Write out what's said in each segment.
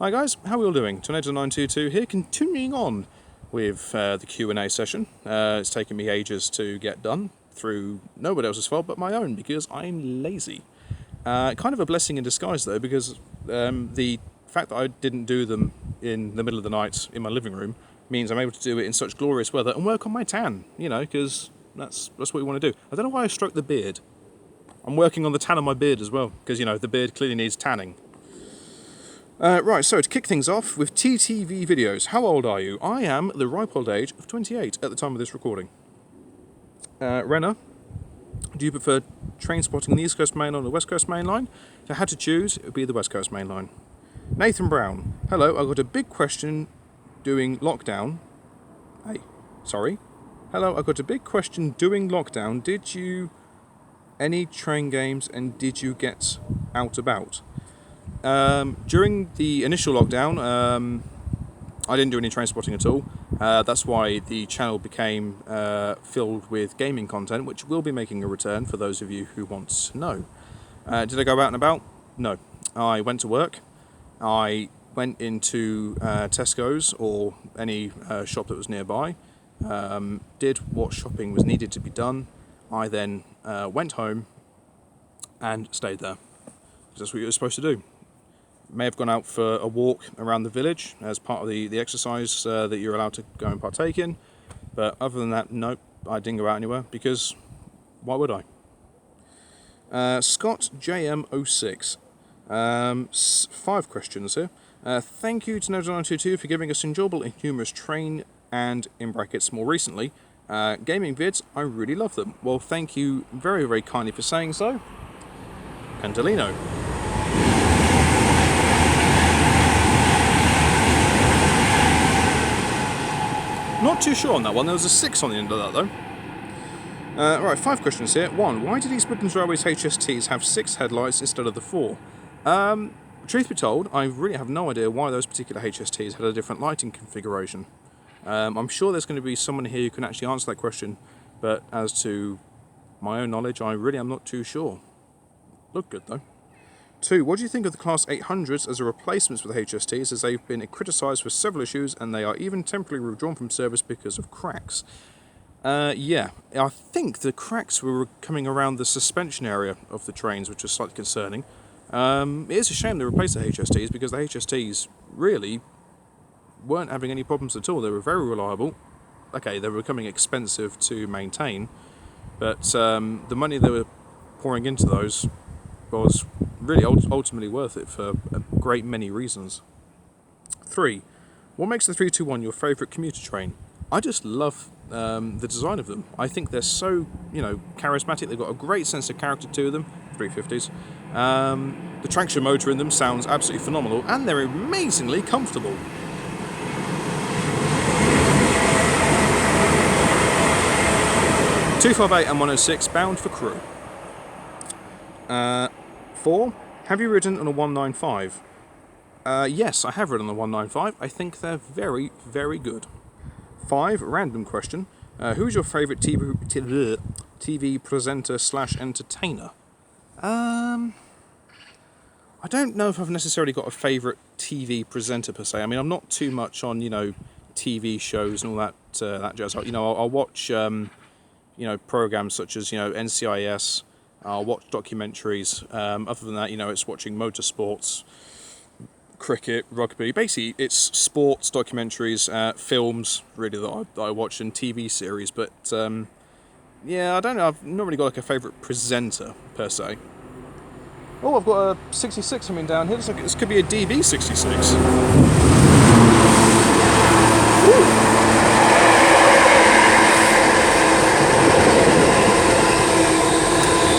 Hi guys, how are we all doing? Tornado922 here, continuing on with the Q&A session. It's taken me ages to get done through nobody else's fault but my own because I'm lazy. Kind of a blessing in disguise though, because the fact that I didn't do them in the middle of the night in my living room means I'm able to do it in such glorious weather and work on my tan, you know, because that's what we want to do. I don't know why I stroked the beard. I'm working on the tan on my beard as well, because, you know, the beard clearly needs tanning. Right, so to kick things off with TTV videos. How old are you? I am the ripe old age of 28 at the time of this recording. Renner, do you prefer train spotting on the East Coast Main Line or the West Coast Main Line? If I had to choose, it would be the West Coast Main Line. Nathan Brown, hello, I've got a big question doing lockdown. Hello, I've got a big question doing lockdown. Did you any train games and did you get out about? During the initial lockdown, I didn't do any train spotting at all. That's why the channel became filled with gaming content, which will be making a return for those of you who want to know. Did I go out and about? No. I went to work. I went into Tesco's or any shop that was nearby, did what shopping was needed to be done. I then went home and stayed there. That's what you were supposed to do. May have gone out for a walk around the village as part of the exercise that you're allowed to go and partake in. But other than that, nope, I didn't go out anywhere because why would I? Scott JM06. 5 questions here. Thank you to Node922 for giving us enjoyable and humorous train and, in brackets, more recently, gaming vids. I really love them. Well, thank you very, very kindly for saying so. Candelino. Not too sure on that one. There was a 6 on the end of that though. Right, 5 questions here. 1. Why did East Midlands Railway's HSTs have 6 headlights instead of the 4? Truth be told, I really have no idea why those particular HSTs had a different lighting configuration. I'm sure there's going to be someone here who can actually answer that question, but as to my own knowledge, I really am not too sure. Look good though. 2. What do you think of the Class 800s as a replacement for the HSTs, as they've been criticised for several issues and they are even temporarily withdrawn from service because of cracks? Yeah, I think the cracks were coming around the suspension area of the trains, which was slightly concerning. It is a shame they replaced the HSTs because the HSTs really weren't having any problems at all. They were very reliable. Okay, they were becoming expensive to maintain, but the money they were pouring into those was really ultimately worth it for a great many reasons. 3. What makes the 321 your favourite commuter train? I just love the design of them. I think they're so, you know, charismatic. They've got a great sense of character to them. 350s. The traction motor in them sounds absolutely phenomenal, and they're amazingly comfortable. 258 and 106 bound for crew. 4. Have you ridden on a 195? Yes, I have ridden on a 195. I think they're very, very good. 5. Random question. Who's your favourite TV presenter / entertainer? I don't know if I've necessarily got a favourite TV presenter per se. I mean, I'm not too much on, you know, TV shows and all that jazz. You know, I'll watch, you know, programs such as, you know, NCIS. I'll watch documentaries. Other than that, you know, it's watching motorsports, cricket, rugby. Basically, it's sports, documentaries, films, really, that I watch, and TV series. But, yeah, I don't know. I've not really got like a favourite presenter, per se. Oh, I've got a 66 coming down here. Looks like this could be a DB66. Ooh.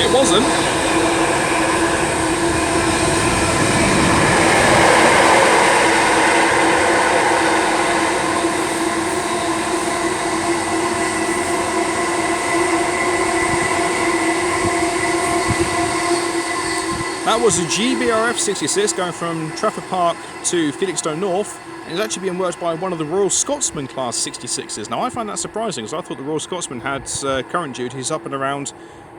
It wasn't. That was a GBRF 66 going from Trafford Park to Felixstowe North, and it's actually being worked by one of the Royal Scotsman Class 66s. Now, I find that surprising, as I thought the Royal Scotsman had current duties up and around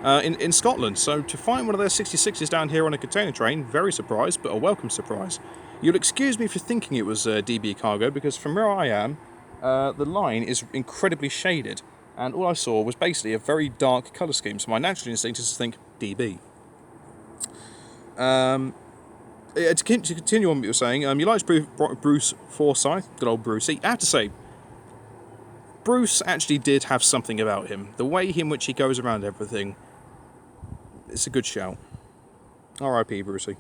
in Scotland. So to find one of their 66s down here on a container train, very surprised, but a welcome surprise. You'll excuse me for thinking it was DB cargo, because from where I am, the line is incredibly shaded, and all I saw was basically a very dark colour scheme, so my natural instinct is to think DB. To continue on what you were saying, you liked Bruce Forsyth, good old Brucey. I have to say, Bruce actually did have something about him. The way in which he goes around everything, it's a good shout. R.I.P. Brucey.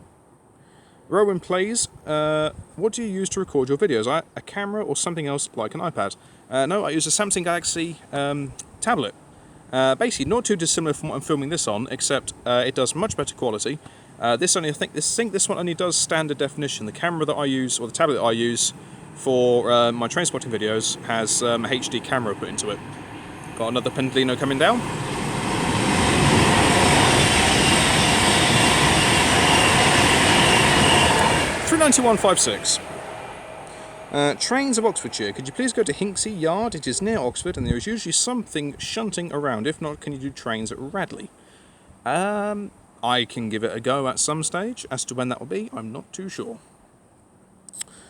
Rowan plays, what do you use to record your videos? A camera or something else like an iPad? No, I use a Samsung Galaxy tablet. Basically, not too dissimilar from what I'm filming this on, except it does much better quality. I think this one only does standard definition. The camera that I use, or the tablet that I use for my train spotting videos, has a HD camera put into it. Got another Pendolino coming down. $391.56. Trains of Oxfordshire. Could you please go to Hinksey Yard? It is near Oxford, and there is usually something shunting around. If not, can you do trains at Radley? I can give it a go at some stage. As to when that will be, I'm not too sure.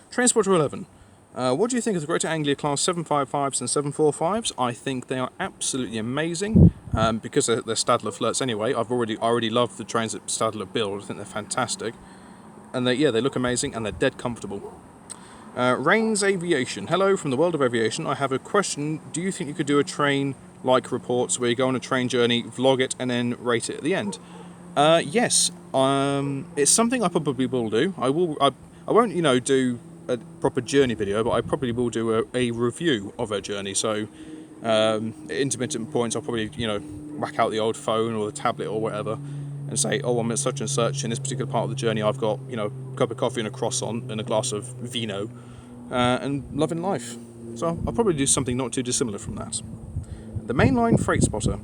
Transporter 11. What do you think of the Greater Anglia Class 755s and 745s? I think they are absolutely amazing, because they're Stadler flirts anyway. I already love the trains that Stadler build. I think they're fantastic. And they look amazing, and they're dead comfortable. Rains Aviation. Hello from the world of aviation. I have a question. Do you think you could do a train-like reports where you go on a train journey, vlog it, and then rate it at the end? Yes. It's something I probably will do. I won't, do a proper journey video, but I probably will do a review of a journey. So, at intermittent points, I'll probably, whack out the old phone or the tablet or whatever, and say, oh, I'm at such and such, in this particular part of the journey I've got, a cup of coffee and a croissant and a glass of vino, and loving life. So I'll probably do something not too dissimilar from that. The mainline freight spotter.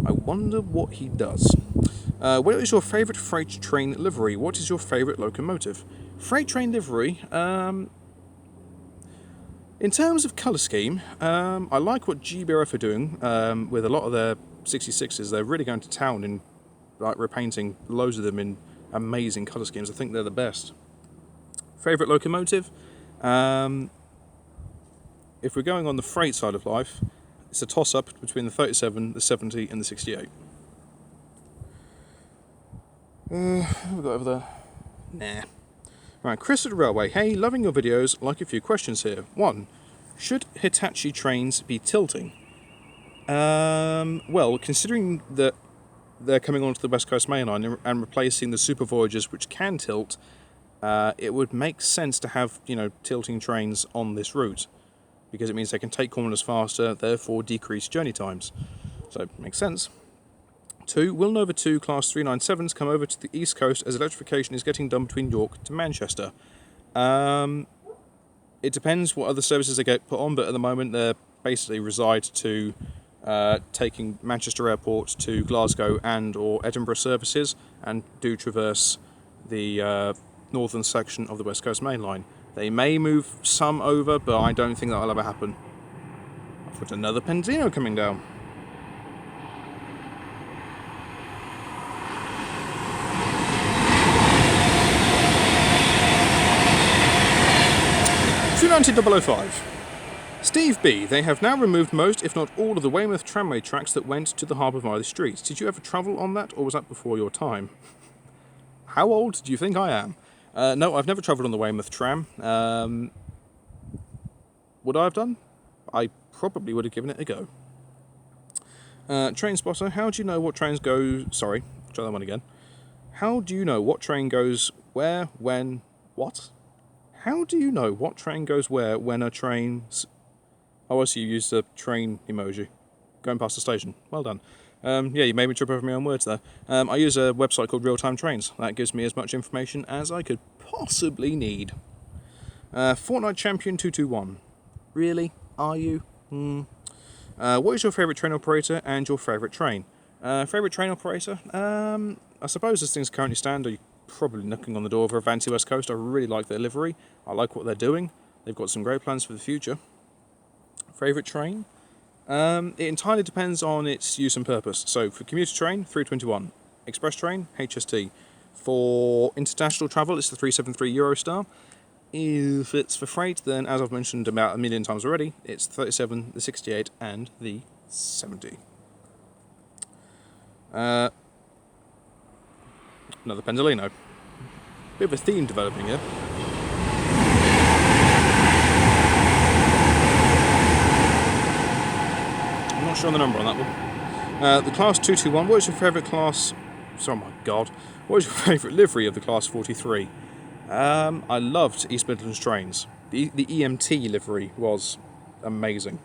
I wonder what he does. What is your favourite freight train livery? What is your favourite locomotive? Freight train livery, in terms of colour scheme, I like what GBRF are doing with a lot of their 66s. They're really going to town in repainting loads of them in amazing colour schemes. I think they're the best. Favourite locomotive? If we're going on the freight side of life, it's a toss-up between the 37, the 70 and the 68. What have we got over there? Nah. Right, Chris at the Railway. Hey, loving your videos. Like a few questions here. 1. Should Hitachi trains be tilting? Well, considering that they're coming onto the West Coast mainline and replacing the Super Voyagers, which can tilt, it would make sense to have, tilting trains on this route, because it means they can take corners faster, therefore decrease journey times. So, it makes sense. 2. Will Nova 2 Class 397s come over to the East Coast as electrification is getting done between York to Manchester? It depends what other services they get put on, but at the moment they're basically reside to taking Manchester Airport to Glasgow and or Edinburgh services, and do traverse the northern section of the West Coast Main Line. They may move some over, but I don't think that'll ever happen. I've got another Pendolino coming down. $290.005. Steve B. They have now removed most, if not all, of the Weymouth tramway tracks that went to the Harbour via the streets. Did you ever travel on that, or was that before your time? How old do you think I am? No, I've never travelled on the Weymouth tram. Would I have done? I probably would have given it a go. Train spotter, how do you know what trains go... Sorry, try that one again. How do you know what train goes where, when, what? How do you know what train goes where when a train... Oh, I see you used the train emoji. Going past the station. Well done. Yeah, you made me trip over my own words there. I use a website called Real Time Trains. That gives me as much information as I could possibly need. Fortnite Champion 221. Really? Are you? What is your favourite train operator and your favourite train? Favourite train operator? I suppose as things currently stand, you're probably knocking on the door of Avanti West Coast. I really like their livery. I like what they're doing. They've got some great plans for the future. Favourite train? It entirely depends on its use and purpose. So for commuter train, 321. Express train, HST. For international travel, it's the 373 Eurostar. If it's for freight, then as I've mentioned about a million times already, it's the 37, the 68, and the 70. Another Pendolino. Bit of a theme developing here. I'm not sure on the number on that one. The Class 221, what is your favourite class... Oh my god. What is your favourite livery of the Class 43? I loved East Midlands trains. The EMT livery was amazing.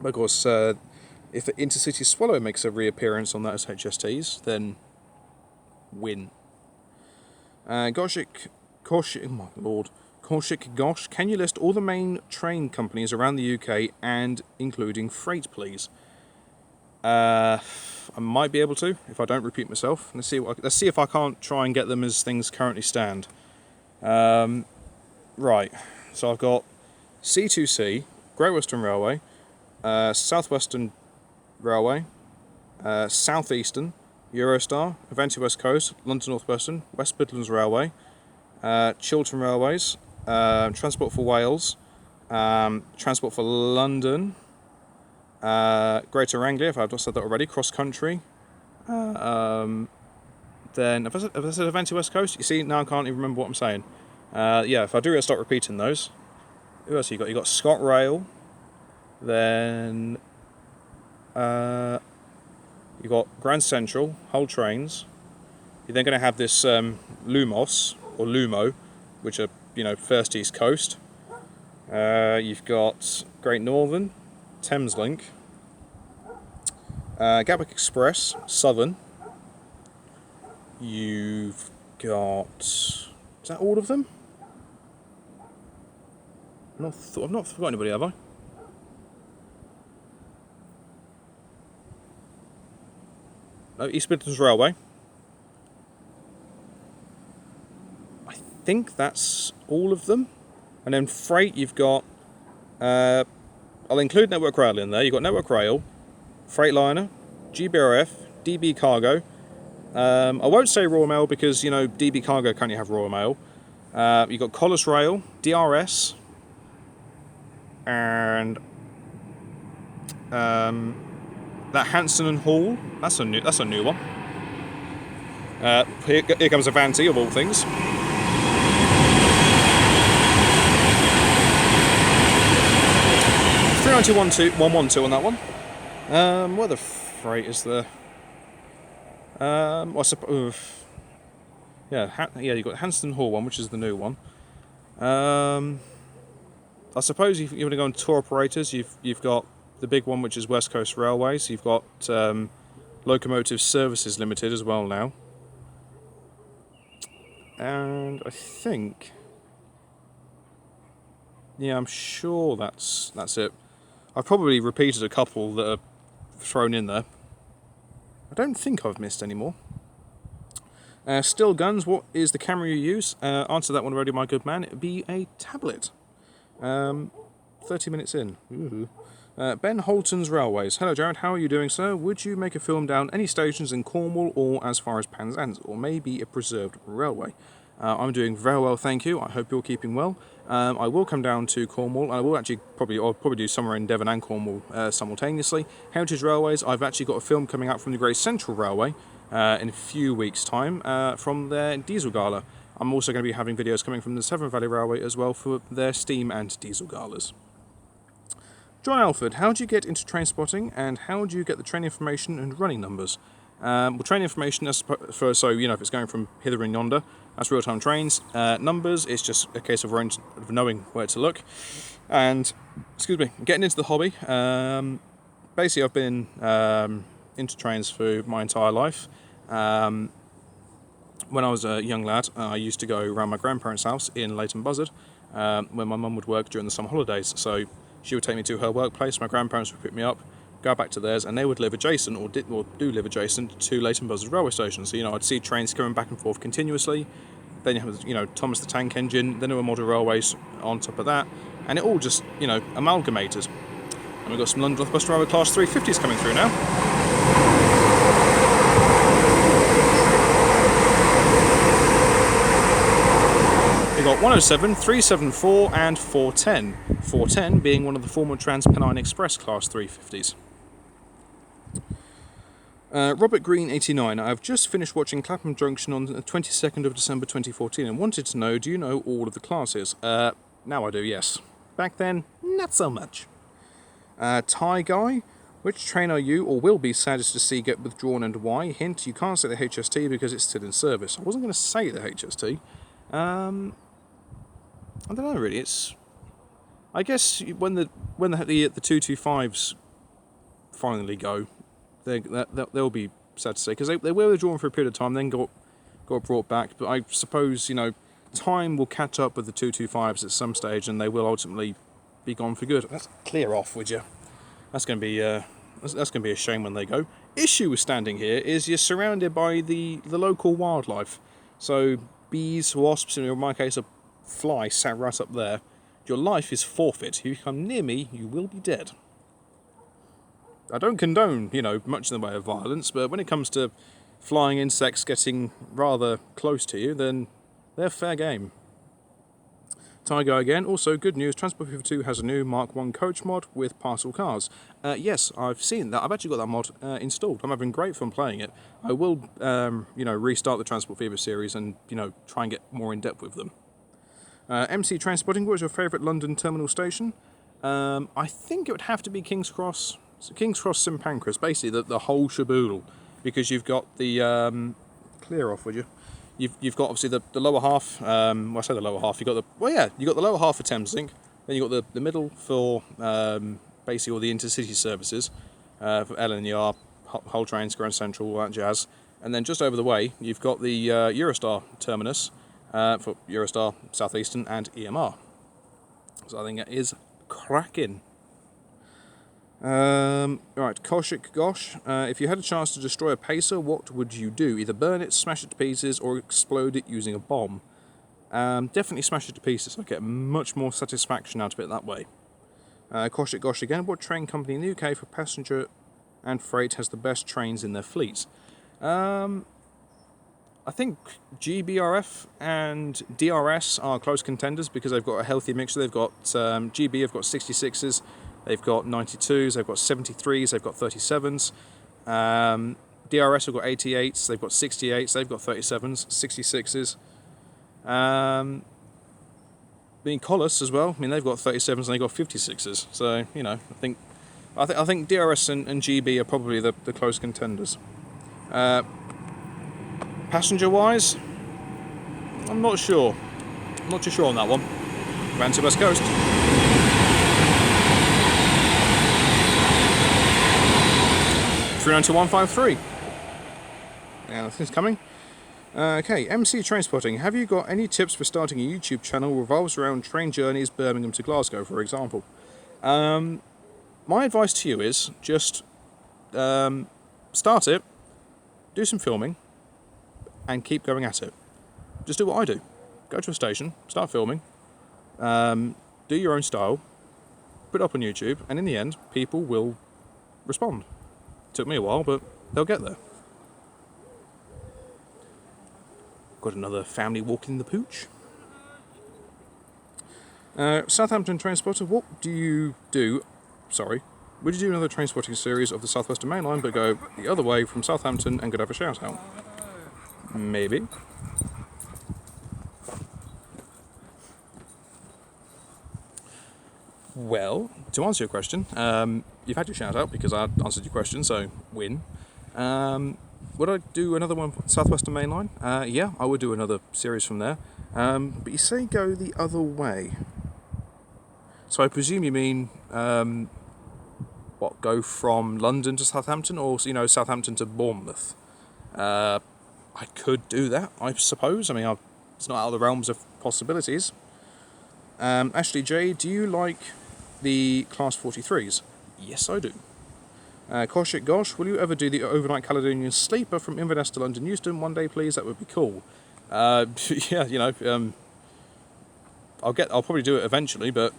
But of course, if the Intercity Swallow makes a reappearance on those HSTs, then win. Goshik, oh my lord. Korshik Gosh, can you list all the main train companies around the UK and including freight, please? I might be able to if I don't repeat myself. Let's see if I can't try and get them as things currently stand. Right, so I've got C2C, Great Western Railway, Southwestern Railway, Southeastern, Eurostar, Avanti West Coast, London North Western, West Midlands Railway, Chiltern Railways, Transport for Wales, Transport for London, Greater Anglia, if I've not said that already, Cross Country. Then, have I said Avanti West Coast? You see, now I can't even remember what I'm saying. Yeah, if I do start repeating those. Who else you got? You got Scott Rail. Then you got Grand Central, Hull Trains. You're then going to have this Lumos or Lumo, which are First East Coast. You've got Great Northern, Thameslink, Gatwick Express, Southern. You've got... Is that all of them? I've not forgotten anybody, have I? No, East Midlands Railway. I think that's all of them. And then freight, you've got... I'll include Network Rail in there. You've got Network Rail, Freightliner, GBRF, DB Cargo. I won't say Royal Mail because, DB Cargo can't have Royal Mail. You've got Collis Rail, DRS, and that Hanson and Hall. That's a new one. Here comes Avanti of all things. 112 on that one. What other freight is there? I suppose. Yeah, you got Hanston Hall one, which is the new one. I suppose if you want to go on tour operators, you've got the big one, which is West Coast Railways. You've got Locomotive Services Limited as well now, and I think, yeah, I'm sure that's it. I've probably repeated a couple that are thrown in there. I don't think I've missed any more. Still guns, what is the camera you use? Answer that one already, my good man. It would be a tablet. 30 minutes in. Ooh. Ben Holton's Railways. Hello, Jared. How are you doing, sir? Would you make a film down any stations in Cornwall or as far as Penzance, or maybe a preserved railway? I'm doing very well, thank you. I hope you're keeping well. I will come down to Cornwall. I will I'll probably do somewhere in Devon and Cornwall simultaneously. Heritage Railways. I've actually got a film coming out from the Great Central Railway in a few weeks' time from their diesel gala. I'm also going to be having videos coming from the Severn Valley Railway as well for their steam and diesel galas. John Alford, how do you get into train spotting, and how do you get the train information and running numbers? Well, train information, so if it's going from hither and yonder, that's real-time trains. Numbers, it's just a case of knowing where to look. And, getting into the hobby. Basically, I've been into trains for my entire life. When I was a young lad, I used to go around my grandparents' house in Leighton Buzzard, where my mum would work during the summer holidays. So she would take me to her workplace, my grandparents would pick me up, go back to theirs, and they would live adjacent, or do live adjacent to Leighton Buzzard railway station. So, I'd see trains coming back and forth continuously. Then you have, Thomas the Tank Engine, then there were model railways on top of that, and it all just, amalgamated. And we've got some London Northwest Railway Class 350s coming through now. We've got 107, 374 and 410. 410 being one of the former Trans-Pennine Express Class 350s. Robert Green 89. I've just finished watching Clapham Junction on the 22nd of December 2014 and wanted to know, do you know all of the classes? Now I do, yes. Back then, not so much. Thai Guy, which train are you or will be saddest to see get withdrawn and why? Hint, you can't say the HST because it's still in service. I wasn't going to say the HST. I don't know really. It's, I guess when the 225s finally go, they'll be sad to say because they were withdrawn for a period of time, then got brought back. But I suppose time will catch up with the 225s at some stage, and they will ultimately be gone for good. Let's clear off, would you? That's going to be a shame when they go. Issue with standing here is you're surrounded by the local wildlife. So bees, wasps, and in my case a fly sat right up there. Your life is forfeit. If you come near me, you will be dead. I don't condone, much in the way of violence, but when it comes to flying insects getting rather close to you, then they're fair game. Tiger again. Also, good news, Transport 52 has a new Mark 1 coach mod with parcel cars. Yes, I've seen that. I've actually got that mod installed. I'm having great fun playing it. I will, restart the Transport Fever series and, try and get more in depth with them. MC Transporting, what was your favourite London terminal station? I think it would have to be King's Cross. So King's Cross, St Pancras, basically the whole shaboodle, because you've got the clear off, would you? You've got obviously the lower half. I say the lower half. You got the lower half for Thameslink. Then you got the middle for basically all the intercity services for LNER, Hull Trains, Grand Central, all that jazz. And then just over the way, you've got the Eurostar terminus for Eurostar, Southeastern, and EMR. So I think it is cracking. Right, Koshik Gosh, if you had a chance to destroy a pacer, what would you do? Either burn it, smash it to pieces, or explode it using a bomb. Definitely smash it to pieces. I get much more satisfaction out of it that way. Koshik Gosh again, what train company in the UK for passenger and freight has the best trains in their fleet? I think GBRF and DRS are close contenders because they've got a healthy mixture. They've got GB have got 66s. They've got 92s, they've got 73s, they've got 37s. DRS have got 88s, they've got 68s, they've got 37s, 66s. Being Collis as well, they've got 37s and they've got 56s. So, I think DRS and GB are probably the close contenders. Passenger-wise, I'm not sure. I'm not too sure on that one. Ran to West Coast. 392153. Now this is coming. Okay, MC Transporting. Have you got any tips for starting a YouTube channel revolves around train journeys Birmingham to Glasgow, for example? My advice to you is just start it, do some filming, and keep going at it. Just do what I do. Go to a station, start filming, do your own style, put it up on YouTube, and in the end, people will respond. Took me a while, but they'll get there. Got another family walking the pooch. Southampton Transporter, what do you do? Sorry, would you do another transporting series of the Southwestern mainline, but go the other way from Southampton and could have a shout out? Maybe. Well, to answer your question, you've had your shout out because I answered your question, so win. Would I do another one Southwestern mainline? Yeah, I would do another series from there. But you say go the other way. So I presume you mean go from London to Southampton, or Southampton to Bournemouth? I could do that, I suppose. It's not out of the realms of possibilities. Ashley J, do you like the Class 43s? Yes, I do. Koshik Gosh, will you ever do the overnight Caledonian sleeper from Inverness to London Euston one day, please? That would be cool. Yeah, I'll probably do it eventually, but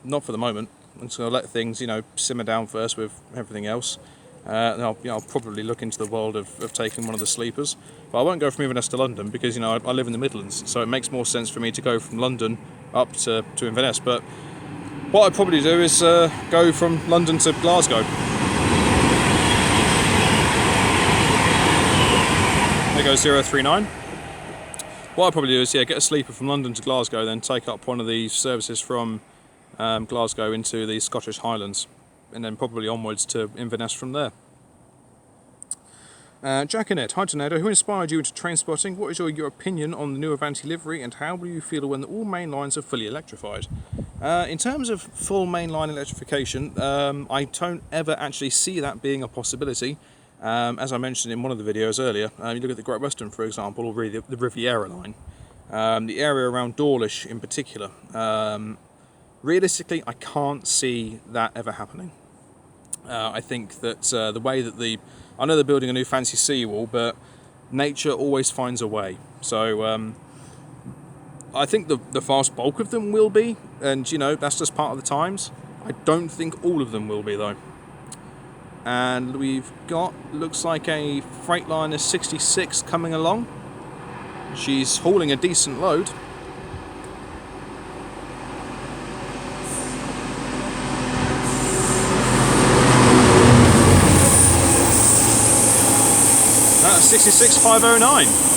not for the moment. I'm just going to let things, you know, simmer down first with everything else. And I'll probably look into the world of taking one of the sleepers. But I won't go from Inverness to London because, you know, I live in the Midlands, so it makes more sense for me to go from London up to Inverness. But what I'd probably do is go from London to Glasgow. There goes 039. What I'd probably do is, yeah, get a sleeper from London to Glasgow, then take up one of the services from Glasgow into the Scottish Highlands, and then probably onwards to Inverness from there. Jack Annette, hi Tornado, who inspired you into train spotting? What is your opinion on the new Avanti livery, and how will you feel when all main lines are fully electrified? In terms of full mainline electrification, I don't ever actually see that being a possibility. As I mentioned in one of the videos earlier, you look at the Great Western, for example, or really the Riviera line, the area around Dawlish in particular. Realistically, I can't see that ever happening. I think that the way that I know they're building a new fancy seawall, but nature always finds a way. So I think the vast bulk of them will be, and you know, that's just part of the times. I don't think all of them will be though. And we've got, looks like a Freightliner 66 coming along. She's hauling a decent load. That's 66509.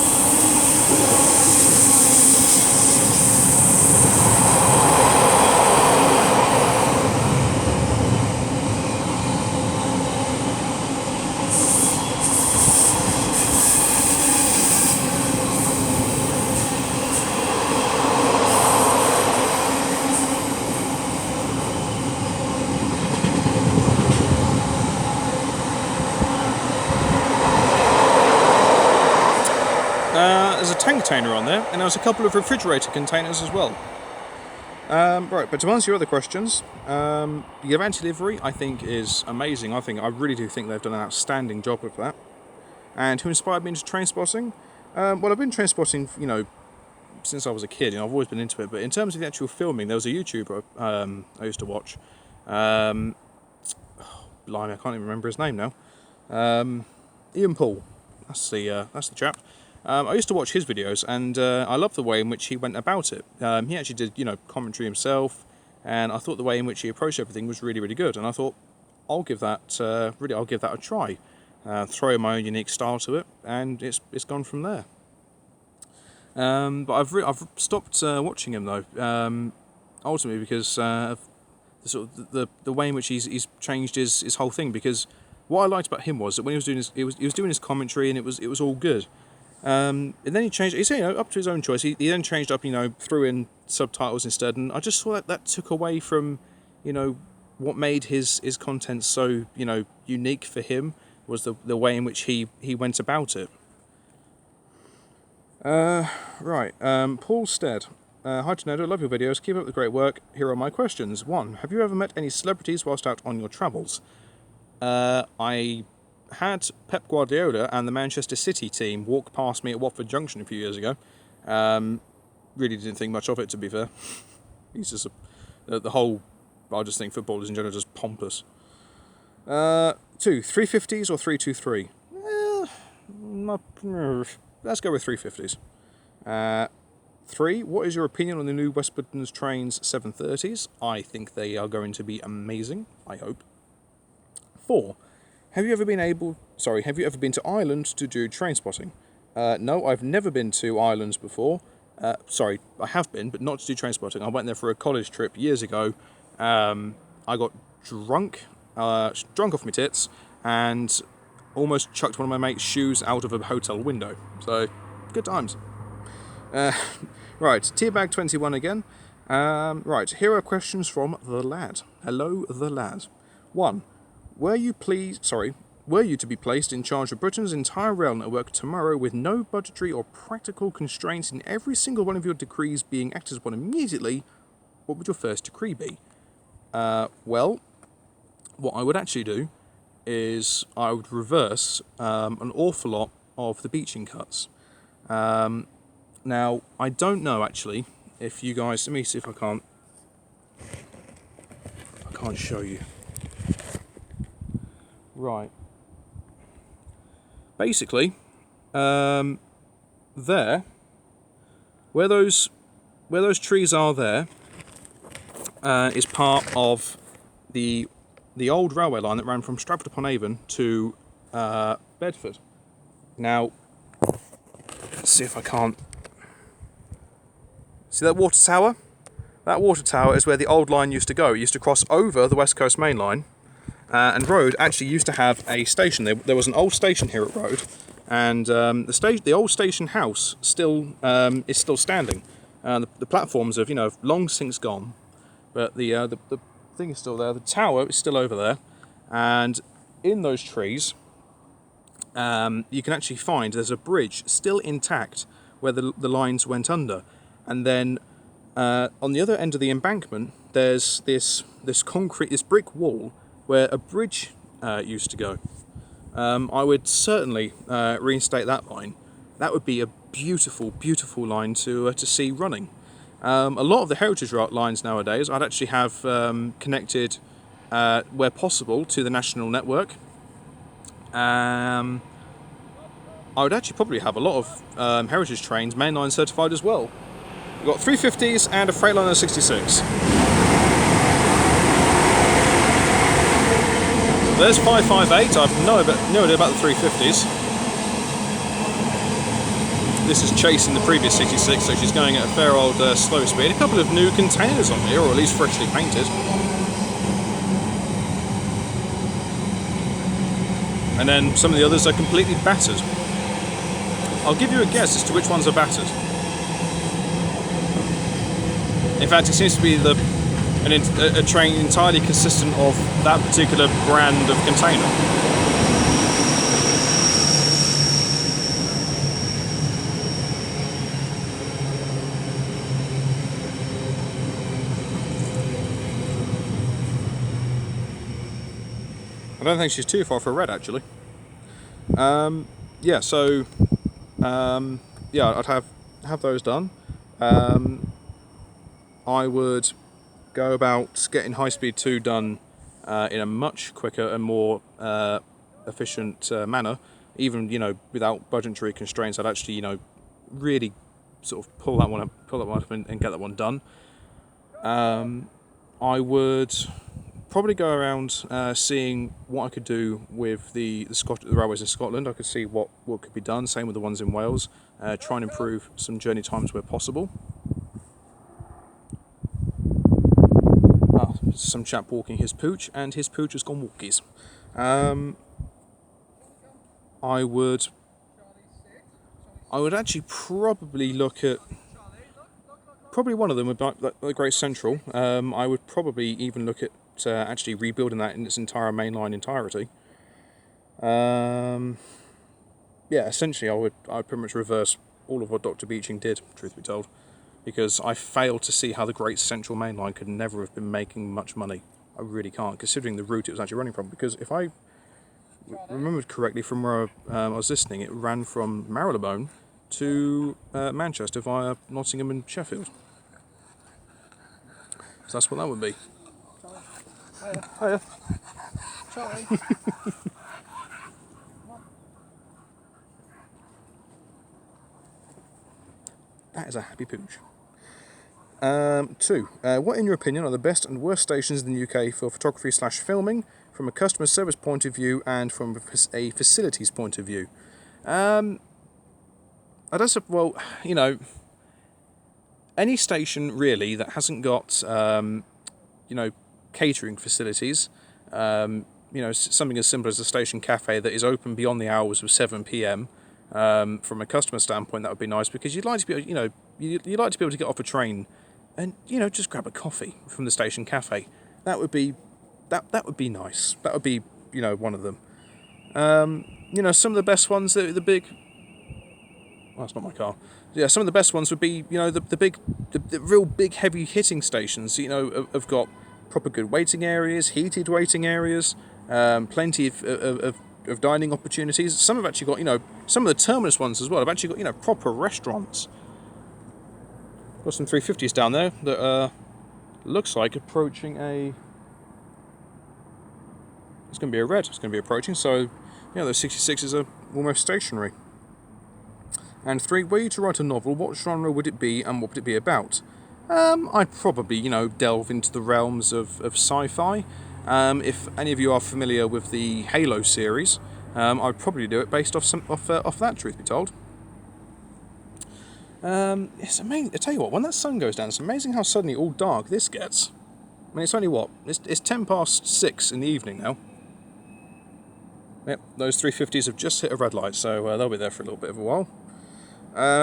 There's a tank container on there, and there's a couple of refrigerator containers as well. Right, but to answer your other questions, the Avanti livery I think is amazing. I really do think they've done an outstanding job with that. And who inspired me into train spotting? Well, I've been train spotting, you know, since I was a kid. You know, I've always been into it. But in terms of the actual filming, there was a YouTuber I used to watch. Blimey, I can't even remember his name now. Ian Paul. That's the chap. I used to watch his videos, and I loved the way in which he went about it. He actually did, you know, commentary himself, and I thought the way in which he approached everything was really, really good. And I thought, I'll give that a try. Throw my own unique style to it, and it's gone from there. But I've stopped watching him though, ultimately because of the way in which he's changed his whole thing. Because what I liked about him was that when he was doing his commentary, and it was all good. And then he changed. He's, you know, up to his own choice. He then changed up, you know, threw in subtitles instead, and I just thought that took away from, you know, what made his content so, you know, unique for him was the way in which he went about it. Right. Paul Stead. Hi Tornado, love your videos. Keep up the great work. Here are my questions. 1. Have you ever met any celebrities whilst out on your travels? I had Pep Guardiola and the Manchester City team walk past me at Watford Junction a few years ago. Really didn't think much of it, to be fair. He's just the whole. I just think footballers in general are just pompous. 2. 350s or 323? Let's go with 350s. 3. What is your opinion on the new West Midlands Trains 730s? I think they are going to be amazing. I hope. 4. Have you ever been to Ireland to do train spotting? No, I've never been to Ireland before. I have been, but not to do train spotting. I went there for a college trip years ago. I got drunk off my tits, and almost chucked one of my mate's shoes out of a hotel window. So, good times. Right, Teabag21 again. Right, here are questions from the lad. Hello, the lad. 1. Were you to be placed in charge of Britain's entire rail network tomorrow with no budgetary or practical constraints in every single one of your decrees being acted upon immediately, what would your first decree be? Well, what I would actually do is I would reverse an awful lot of the beaching cuts. Now, I don't know actually if you guys. Let me see if I can't try and show you. Right. Basically, there, where those trees are there, is part of the old railway line that ran from Stratford-upon-Avon to Bedford. Now, let's see if I can't. See that water tower? That water tower is where the old line used to go. It used to cross over the West Coast Main Line, and Road actually used to have a station. There was an old station here at Road, and the old station house still is still standing. The platforms have long since gone, but the thing is still there. The tower is still over there, and in those trees, you can actually find there's a bridge still intact where the lines went under, and then on the other end of the embankment there's this brick wall where a bridge used to go. I would certainly reinstate that line. That would be a beautiful, beautiful line to see running. A lot of the heritage lines nowadays I'd actually have connected where possible to the national network. I would actually probably have a lot of heritage trains mainline certified as well. We've got 350s and a Freightliner 66. There's 558. I've no idea about the 350s. This is chasing the previous 66, so she's going at a fair old slow speed. A couple of new containers on here, or at least freshly painted. And then some of the others are completely battered. I'll give you a guess as to which ones are battered. In fact, it seems to be a train entirely consistent of that particular brand of container. I don't think she's too far for red, actually. Yeah, so yeah, I'd have those done. I would go about getting High Speed 2 done in a much quicker and more efficient manner. Even without budgetary constraints, I'd actually really sort of pull that one up and get that one done. I would probably go around seeing what I could do with the railways in Scotland. I could see what could be done. Same with the ones in Wales. Try and improve some journey times where possible. Some chap walking his pooch, and his pooch has gone walkies. I would actually probably look at one of them about the Great Central. I would probably even look at actually rebuilding that in its entire mainline entirety. Yeah, essentially, I'd pretty much reverse all of what Dr. Beeching did, truth be told, because I failed to see how the Great Central Main Line could never have been making much money. I really can't, considering the route it was actually running from. Because if I remembered correctly from where I was listening, it ran from Marylebone to Manchester via Nottingham and Sheffield. So that's what that would be. Hiya. Charlie. That is a happy pooch. 2. What, in your opinion, are the best and worst stations in the UK for photography/filming from a customer service point of view and from a facilities point of view? I don't say, well, any station really that hasn't got, catering facilities, something as simple as a station cafe that is open beyond the hours of 7 p.m. From a customer standpoint, that would be nice, because you'd like to be able, you'd like to be able to get off a train and just grab a coffee from the station cafe. That would be that would be nice. That would be one of them. Some of the best ones, the big. Well, that's not my car. Yeah, some of the best ones would be the real big heavy hitting stations. Have got proper good waiting areas, heated waiting areas, plenty of dining opportunities. Some have actually got some of the terminus ones as well. Have actually got proper restaurants. Got some 350s down there that looks like approaching a It's going to be a red. It's going to be approaching, so yeah, those 66s are almost stationary. And 3, were you to write a novel, what genre would it be and what would it be about? I'd probably, delve into the realms of sci-fi. If any of you are familiar with the Halo series, I'd probably do it based off that, truth be told. It's amazing. I tell you what, when that sun goes down, it's amazing how suddenly all dark this gets. I mean, it's only what? It's 10 past 6 in the evening now. Yep, those 350s have just hit a red light, so they'll be there for a little bit of a while.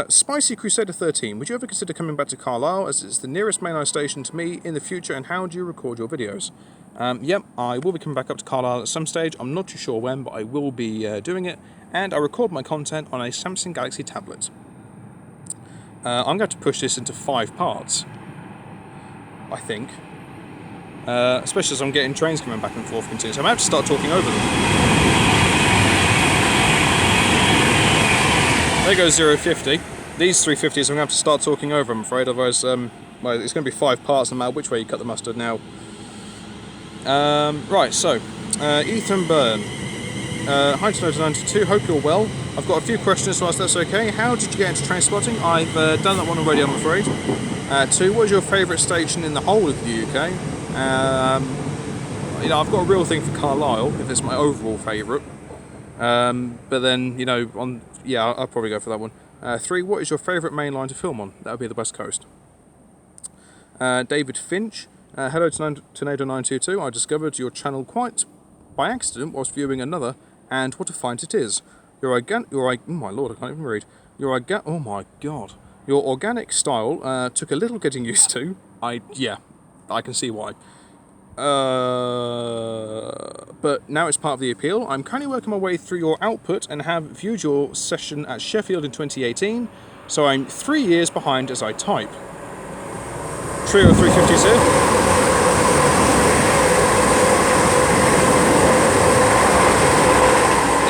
Spicy Crusader 13, would you ever consider coming back to Carlisle, as it's the nearest mainline station to me in the future, and how do you record your videos? Yep, I will be coming back up to Carlisle at some stage. I'm not too sure when, but I will be doing it, and I record my content on a Samsung Galaxy tablet. I'm going to push this into 5 parts, I think. Especially as I'm getting trains coming back and forth continuously. So I'm going to have to start talking over them. There goes 050. These 350s I'm going to have to start talking over, I'm afraid, otherwise well, it's going to be 5 parts no matter which way you cut the mustard now. Right, so, Ethan Byrne. Hi to 92, hope you're well. I've got a few questions to ask, that's okay. How did you get into train spotting? I've done that one already, I'm afraid. 2, what is your favourite station in the whole of the UK? I've got a real thing for Carlisle, if it's my overall favourite. But then, I'll probably go for that one. 3, what is your favourite main line to film on? That would be the West Coast. David Finch. Hello to Tornado922. I discovered your channel quite by accident whilst viewing another, and what a find it is. Oh my lord, I can't even read. Oh my god. Your organic style took a little getting used to. I can see why. But now it's part of the appeal. I'm currently working my way through your output and have viewed your session at Sheffield in 2018, so I'm 3 years behind as I type. Trio 350s here.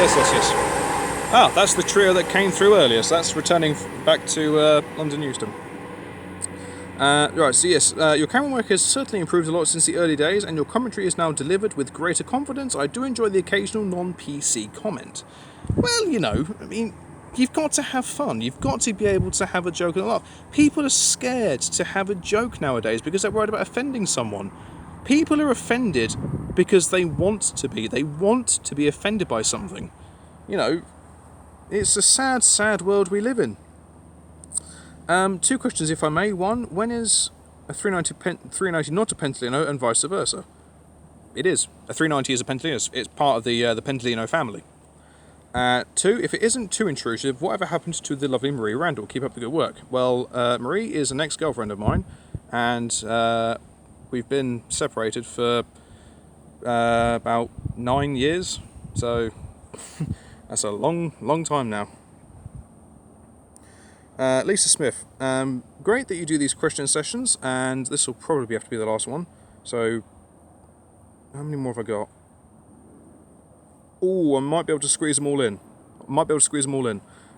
Yes. Ah, that's the trio that came through earlier, so that's returning back to London Euston. Right, so yes, your camera work has certainly improved a lot since the early days, and your commentary is now delivered with greater confidence. I do enjoy the occasional non-PC comment. Well, you've got to have fun. You've got to be able to have a joke and a laugh. People are scared to have a joke nowadays because they're worried about offending someone. People are offended because they want to be. They want to be offended by something. It's a sad, sad world we live in. 2 questions, if I may. 1, when is a 390 not a Pentolino, and vice versa? It is. A 390 is a Pentolino. It's part of the Pentolino family. 2, if it isn't too intrusive, whatever happened to the lovely Marie Randall? Keep up the good work. Well, Marie is an ex-girlfriend of mine, and we've been separated for about 9 years, so that's a long time now. Lisa Smith, great that you do these question sessions, and this will probably have to be the last one. So, how many more have I got? Oh, I might be able to squeeze them all in.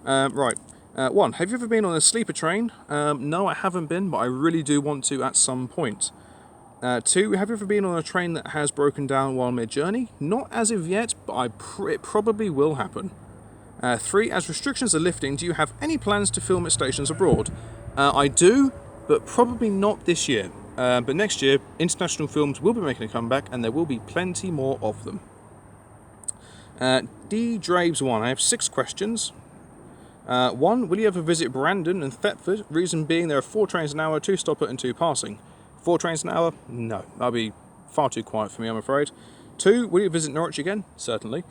Right. 1, have you ever been on a sleeper train? No, I haven't been, but I really do want to at some point. 2, have you ever been on a train that has broken down while mid-journey? Not as of yet, but it probably will happen. 3, as restrictions are lifting, do you have any plans to film at stations abroad? I do, but probably not this year. But next year, international films will be making a comeback, and there will be plenty more of them. D. Draves 1, I have 6 questions. 1, will you ever visit Brandon and Thetford? Reason being there are 4 trains an hour, 2 stopper and 2 passing. 4 trains an hour? No, that'll be far too quiet for me, I'm afraid. 2, will you visit Norwich again? Certainly.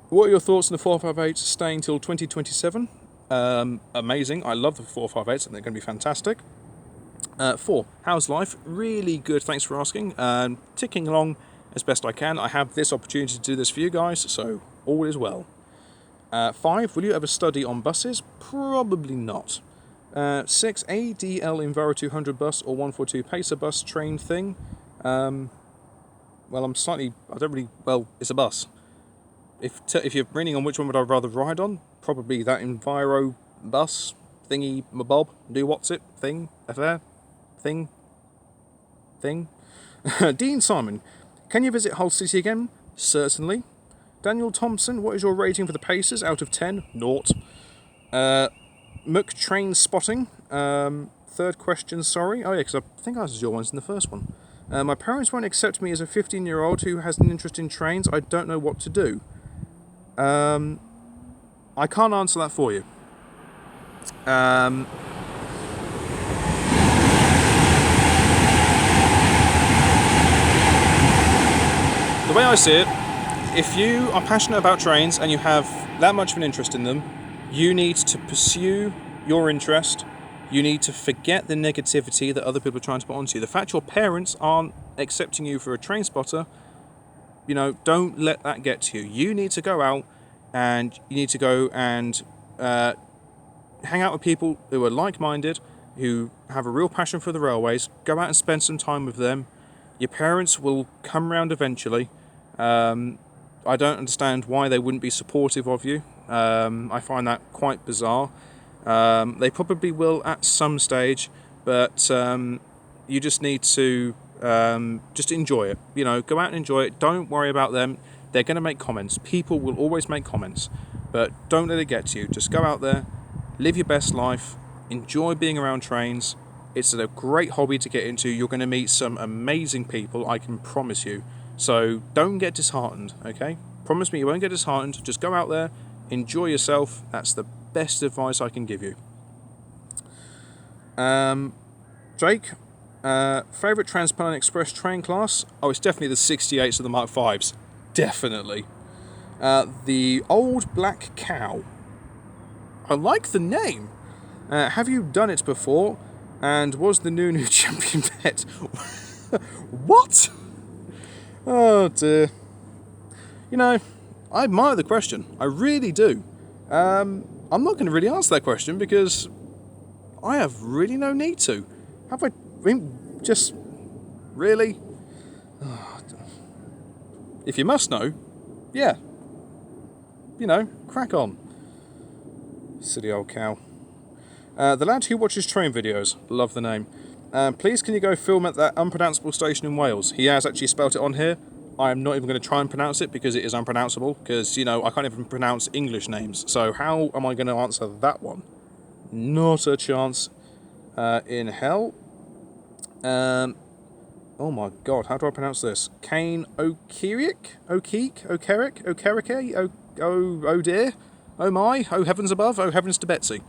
What are your thoughts on the 458 staying till 2027? Amazing. I love the 458s and they're going to be fantastic. 4, how's life? Really good, thanks for asking. Ticking along as best I can. I have this opportunity to do this for you guys, so all is well. 5, will you ever study on buses? Probably not. 6, ADL Enviro 200 bus or 142 Pacer bus train thing? It's a bus. If you're reading on which one would I rather ride on, probably that Enviro bus thingy mabob, do what's it, thing, affair, thing. Dean Simon, can you visit Hull City again? Certainly. Daniel Thompson, what is your rating for the Pacers out of 10? Naught. Mook train spotting. Third question, sorry. Oh yeah, because I think I answered your ones in the first one. My parents won't accept me as a 15-year-old who has an interest in trains. I don't know what to do. I can't answer that for you. The way I see it, if you are passionate about trains and you have that much of an interest in them, you need to pursue your interest. You need to forget the negativity that other people are trying to put onto you. The fact your parents aren't accepting you for a train spotter, don't let that get to you. You need to go out and you need to go and hang out with people who are like-minded, who have a real passion for the railways. Go out and spend some time with them. Your parents will come round eventually. I don't understand why they wouldn't be supportive of you. I find that quite bizarre. They probably will at some stage, but you just need to just enjoy it. Go out and enjoy it. Don't worry about them. They're going to make comments. People will always make comments, but don't let it get to you. Just go out there, live your best life, enjoy being around trains. It's a great hobby to get into. You're going to meet some amazing people, I can promise you. So don't get disheartened, okay? Promise me you won't get disheartened. Just go out there, enjoy yourself. That's the best advice I can give you. Jake, favourite Trans-Pennine Express train class? Oh, it's definitely the 68s or the Mark 5s. Definitely. The Old Black Cow. I like the name. Have you done it before? And was the new champion pet? What? Oh dear. I admire the question. I really do. I'm not going to really answer that question because I have really no need to. Have I? Just really? Oh, if you must know, yeah. Crack on. Silly old cow. The lad who watches train videos. Love the name. Please can you go film at that unpronounceable station in Wales? He has actually spelt it on here. I am not even going to try and pronounce it because it is unpronounceable. Because, I can't even pronounce English names. So how am I going to answer that one? Not a chance in hell. Oh my god, how do I pronounce this? Kane O'Keerick? Okerike? Oh dear? Oh my? Oh heavens above? Oh heavens to Betsy.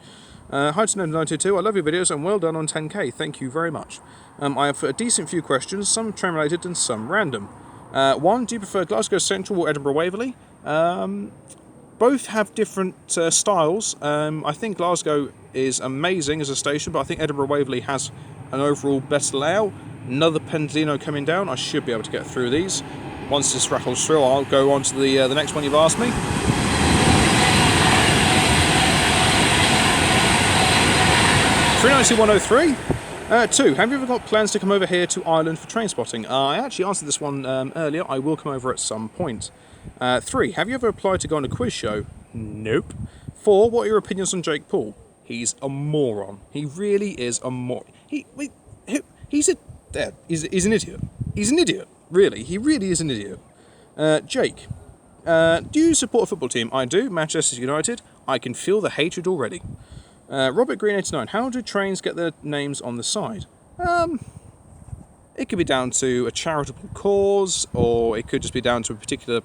Hi to 922, I love your videos and well done on 10k, thank you very much. I have a decent few questions, some train related and some random. One, do you prefer Glasgow Central or Edinburgh Waverley? Both have different styles. I think Glasgow is amazing as a station, but I think Edinburgh Waverley has an overall better layout. Another Pendolino coming down, I should be able to get through these. Once this rattles through, I'll go on to the next one you've asked me. $391.03. 2. Have you ever got plans to come over here to Ireland for train spotting? I actually answered this one earlier. I will come over at some point. 3. Have you ever applied to go on a quiz show? Nope. 4. What are your opinions on Jake Paul? He's a moron. He really is a moron. He's an idiot. He's an idiot. Really. He really is an idiot. Jake. Do you support a football team? I do. Manchester United. I can feel the hatred already. Robert Green 89. How do trains get their names on the side? It could be down to a charitable cause, or it could just be down to a particular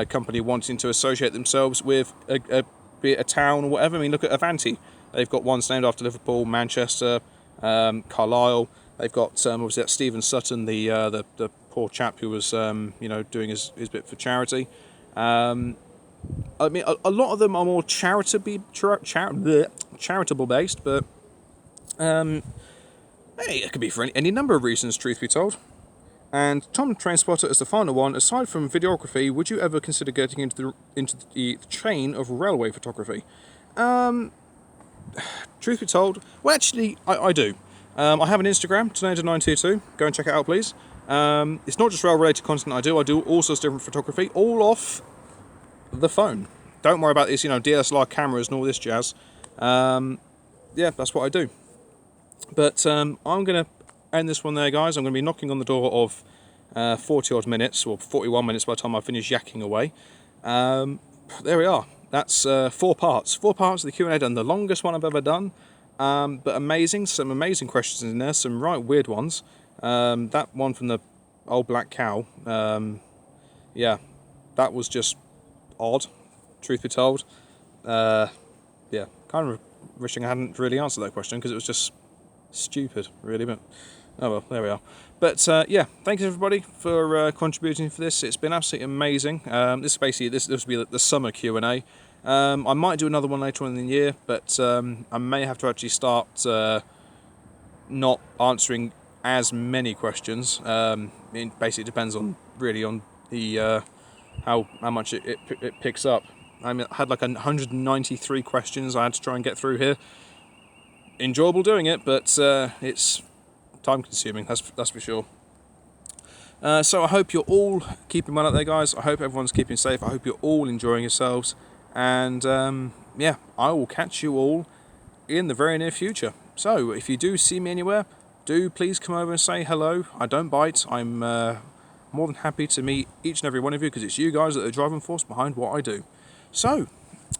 company wanting to associate themselves with be it a town or whatever. I mean, look at Avanti. They've got ones named after Liverpool, Manchester, Carlisle. They've got obviously that Stephen Sutton, the poor chap who was doing his bit for charity. I mean, a lot of them are more charitable based, but hey, it could be for any number of reasons, truth be told. And Tom Trainspotter as the final one. Aside from videography, would you ever consider getting into the chain of railway photography? Truth be told, well, actually, I do. I have an Instagram, Tornado922. Go and check it out, please. It's not just rail-related content I do all sorts of different photography, all off the phone. Don't worry about this, DSLR cameras and all this jazz. Yeah, that's what I do. But I'm going to end this one there, guys. I'm going to be knocking on the door of 40 odd minutes, or 41 minutes by the time I finish yakking away. There we are. That's 4 parts. 4 parts of the Q&A done, the longest one I've ever done. But amazing, some amazing questions in there, some right weird ones. That one from the old black cow, yeah, that was just odd, truth be told. Yeah, kind of wishing I hadn't really answered that question because it was just stupid, really, but oh well, there we are. But yeah, thank you everybody for contributing for this. It's been absolutely amazing. This will be the summer Q&A. I might do another one later on in the year, but I may have to actually start not answering as many questions. It basically depends on the how much it picks up. I had like 193 questions I had to try and get through here. Enjoyable doing it, but it's time consuming, that's for sure. So I hope you're all keeping well out there, guys. I hope everyone's keeping safe. I hope you're all enjoying yourselves. And yeah, I will catch you all in the very near future. So if you do see me anywhere, do please come over and say hello. I don't bite. I'm more than happy to meet each and every one of you because it's you guys that are the driving force behind what I do. So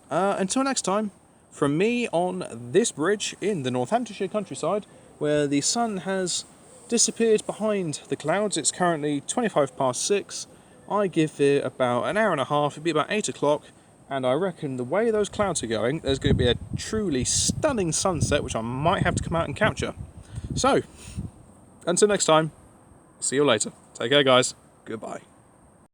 until next time, from me on this bridge in the Northamptonshire countryside, where the sun has disappeared behind the clouds. It's currently 25 past 6. I give it about an hour and a half. It'll be about 8 o'clock. And I reckon the way those clouds are going, there's going to be a truly stunning sunset, which I might have to come out and capture. So, until next time, see you later. Take care, guys. Goodbye.